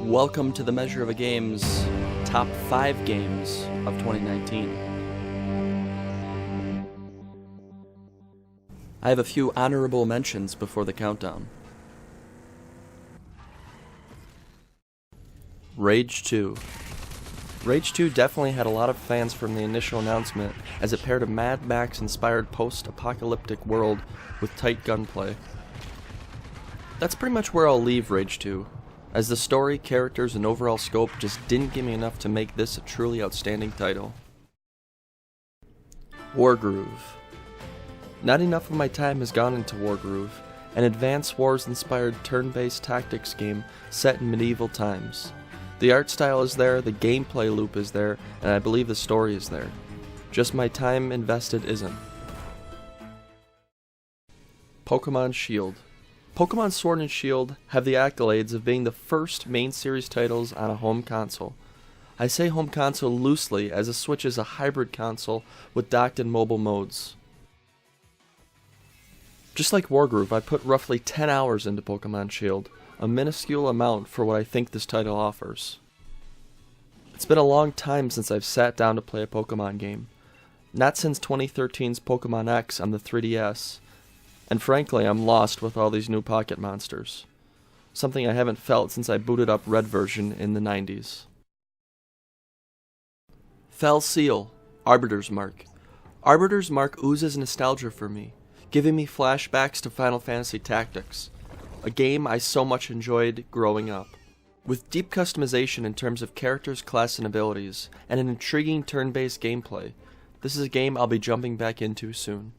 Welcome to the Measure of a Game's top 5 games of 2019. I have a few honorable mentions before the countdown. Rage 2. Rage 2 definitely had a lot of fans from the initial announcement, as it paired a Mad Max-inspired post-apocalyptic world with tight gunplay. That's pretty much where I'll leave Rage 2, as the story, characters, and overall scope just didn't give me enough to make this a truly outstanding title. Wargroove. Not enough of my time has gone into Wargroove, an Advance Wars-inspired turn-based tactics game set in medieval times. The art style is there, the gameplay loop is there, and I believe the story is there. Just my time invested isn't. Pokemon Shield. Pokemon Sword and Shield have the accolades of being the first main series titles on a home console. I say home console loosely, as the Switch is a hybrid console with docked and mobile modes. Just like Wargroove, I put roughly 10 hours into Pokemon Shield, a minuscule amount for what I think this title offers. It's been a long time since I've sat down to play a Pokemon game. Not since 2013's Pokemon X on the 3DS. And frankly, I'm lost with all these new pocket monsters. Something I haven't felt since I booted up Red version in the 90s. Fell Seal, Arbiter's Mark. Arbiter's Mark oozes nostalgia for me, giving me flashbacks to Final Fantasy Tactics, a game I so much enjoyed growing up. With deep customization in terms of characters, class, and abilities, and an intriguing turn-based gameplay, this is a game I'll be jumping back into soon.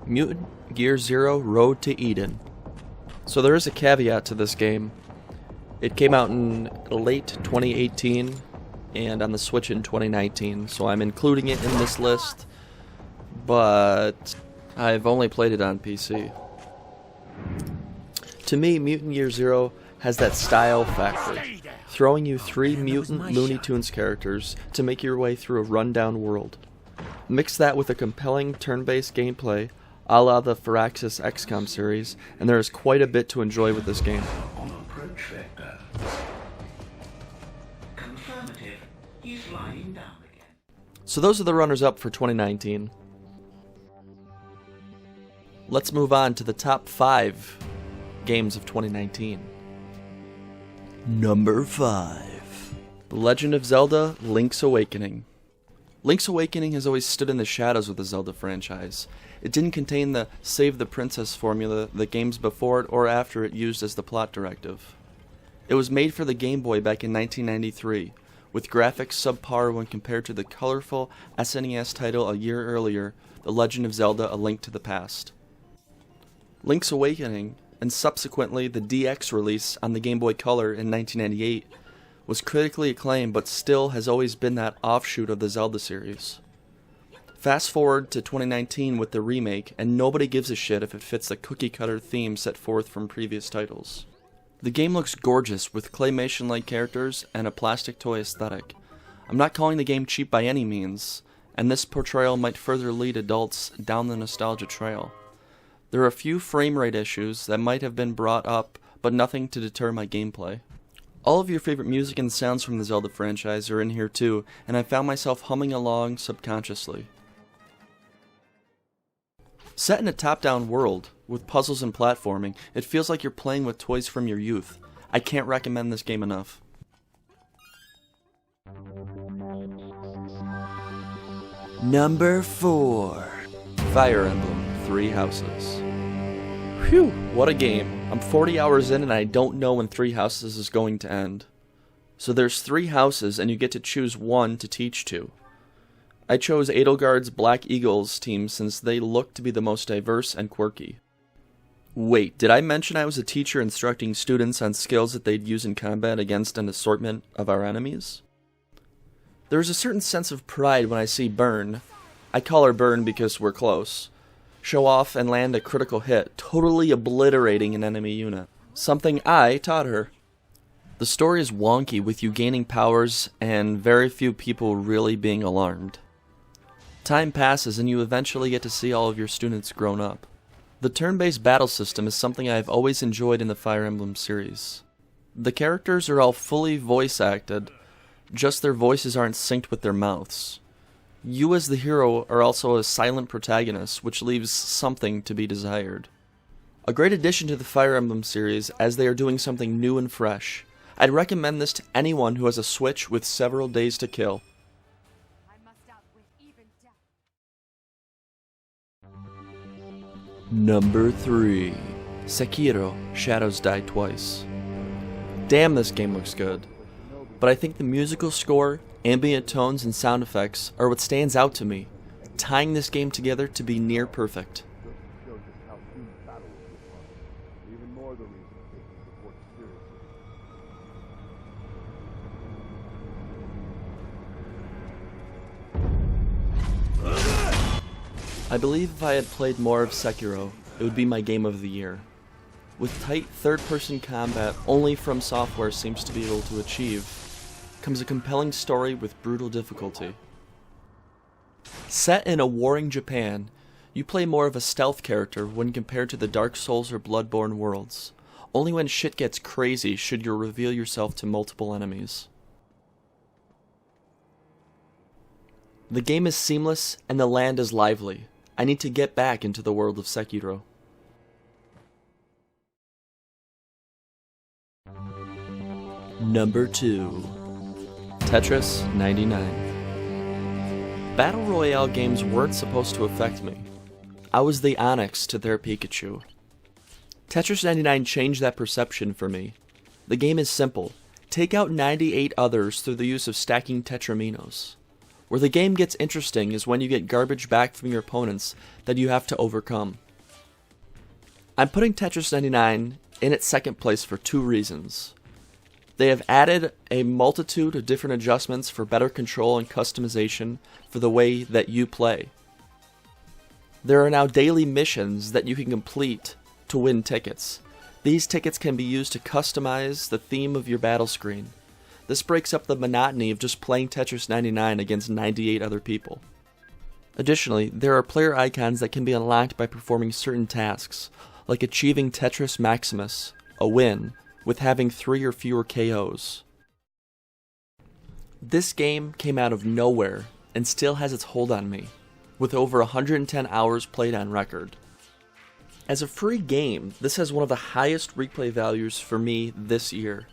Mutant Year Zero Road to Eden. So there is a caveat to this game. It came out in late 2018 and on the Switch in 2019, so I'm including it in this list, but I've only played it on PC. To me, Mutant Year Zero has that style factor, throwing you 3 mutant Looney Tunes characters to make your way through a rundown world. Mix that with a compelling turn-based gameplay, a la the Firaxis XCOM series, and there is quite a bit to enjoy with this game. So those are the runners-up for 2019. Let's move on to the top 5 games of 2019. Number 5. The Legend of Zelda: Link's Awakening. Link's Awakening has always stood in the shadows of the Zelda franchise. It didn't contain the Save the Princess formula that games before it or after it used as the plot directive. It was made for the Game Boy back in 1993, with graphics subpar when compared to the colorful SNES title a year earlier, The Legend of Zelda: A Link to the Past. Link's Awakening, and subsequently the DX release on the Game Boy Color in 1998, was critically acclaimed but still has always been that offshoot of the Zelda series. Fast forward to 2019 with the remake, and nobody gives a shit if it fits the cookie-cutter theme set forth from previous titles. The game looks gorgeous with claymation-like characters and a plastic toy aesthetic. I'm not calling the game cheap by any means, and this portrayal might further lead adults down the nostalgia trail. There are a few frame rate issues that might have been brought up, but nothing to deter my gameplay. All of your favorite music and sounds from the Zelda franchise are in here too, and I found myself humming along subconsciously. Set in a top-down world, with puzzles and platforming, it feels like you're playing with toys from your youth. I can't recommend this game enough. Number 4. Fire Emblem: Three Houses. Phew, what a game. I'm 40 hours in and I don't know when Three Houses is going to end. So there's 3 houses and you get to choose one to teach to. I chose Edelgard's Black Eagles team since they look to be the most diverse and quirky. Wait, did I mention I was a teacher instructing students on skills that they'd use in combat against an assortment of our enemies? There is a certain sense of pride when I see Burn, I call her Burn because we're close, show off and land a critical hit, totally obliterating an enemy unit. Something I taught her. The story is wonky with you gaining powers and very few people really being alarmed. Time passes and you eventually get to see all of your students grown up. The turn-based battle system is something I have always enjoyed in the Fire Emblem series. The characters are all fully voice acted, just their voices aren't synced with their mouths. You as the hero are also a silent protagonist, which leaves something to be desired. A great addition to the Fire Emblem series, as they are doing something new and fresh. I'd recommend this to anyone who has a Switch with several days to kill. Number 3. Sekiro, Shadows Die Twice. Damn, this game looks good. But I think the musical score, ambient tones, and sound effects are what stands out to me, tying this game together to be near perfect. I believe if I had played more of Sekiro, it would be my game of the year. With tight third-person combat only From Software seems to be able to achieve, comes a compelling story with brutal difficulty. Set in a warring Japan, you play more of a stealth character when compared to the Dark Souls or Bloodborne worlds. Only when shit gets crazy should you reveal yourself to multiple enemies. The game is seamless and the land is lively. I need to get back into the world of Sekiro. Number 2. Tetris 99. Battle Royale games weren't supposed to affect me. I was the Onyx to their Pikachu. Tetris 99 changed that perception for me. The game is simple. Take out 98 others through the use of stacking Tetraminos. Where the game gets interesting is when you get garbage back from your opponents that you have to overcome. I'm putting Tetris 99 in its second place for 2 reasons. They have added a multitude of different adjustments for better control and customization for the way that you play. There are now daily missions that you can complete to win tickets. These tickets can be used to customize the theme of your battle screen. This breaks up the monotony of just playing Tetris 99 against 98 other people. Additionally, there are player icons that can be unlocked by performing certain tasks, like achieving Tetris Maximus, a win, with having 3 or fewer KOs. This game came out of nowhere and still has its hold on me, with over 110 hours played on record. As a free game, this has one of the highest replay values for me this year.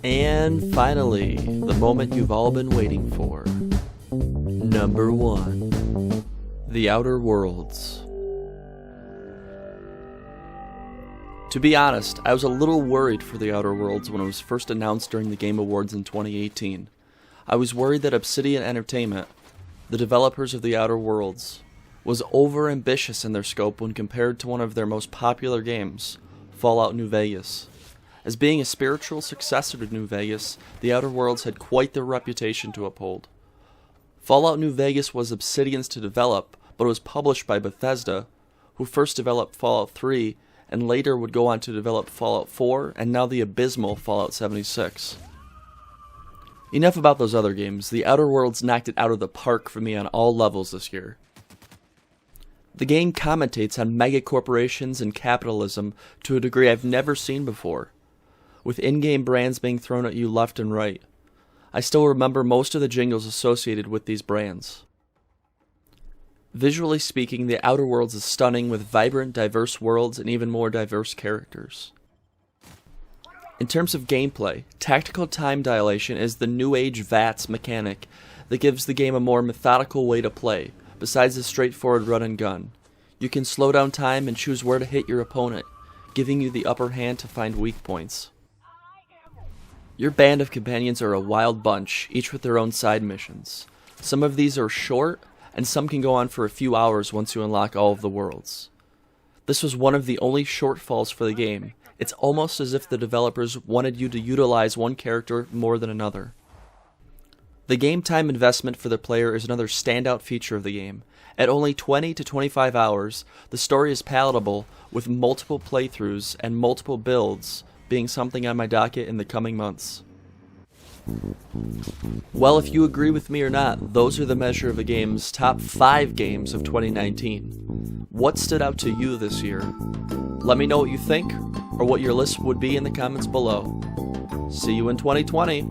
And finally, the moment you've all been waiting for. Number 1. The Outer Worlds. To be honest, I was a little worried for The Outer Worlds when it was first announced during the Game Awards in 2018. I was worried that Obsidian Entertainment, the developers of The Outer Worlds, was over-ambitious in their scope when compared to one of their most popular games, Fallout New Vegas. As being a spiritual successor to New Vegas, The Outer Worlds had quite the reputation to uphold. Fallout New Vegas was Obsidian's to develop, but it was published by Bethesda, who first developed Fallout 3 and later would go on to develop Fallout 4 and now the abysmal Fallout 76. Enough about those other games. The Outer Worlds knocked it out of the park for me on all levels this year. The game commentates on megacorporations and capitalism to a degree I've never seen before, with in-game brands being thrown at you left and right. I still remember most of the jingles associated with these brands. Visually speaking, The Outer Worlds is stunning with vibrant, diverse worlds and even more diverse characters. In terms of gameplay, tactical time dilation is the New Age VATS mechanic that gives the game a more methodical way to play, besides the straightforward run and gun. You can slow down time and choose where to hit your opponent, giving you the upper hand to find weak points. Your band of companions are a wild bunch, each with their own side missions. Some of these are short, and some can go on for a few hours once you unlock all of the worlds. This was one of the only shortfalls for the game. It's almost as if the developers wanted you to utilize one character more than another. The game time investment for the player is another standout feature of the game. At only 20 to 25 hours, the story is palatable, with multiple playthroughs and multiple builds being something on my docket in the coming months. Well, if you agree with me or not, those are the measure of the game's top 5 games of 2019. What stood out to you this year? Let me know what you think or what your list would be in the comments below. See you in 2020.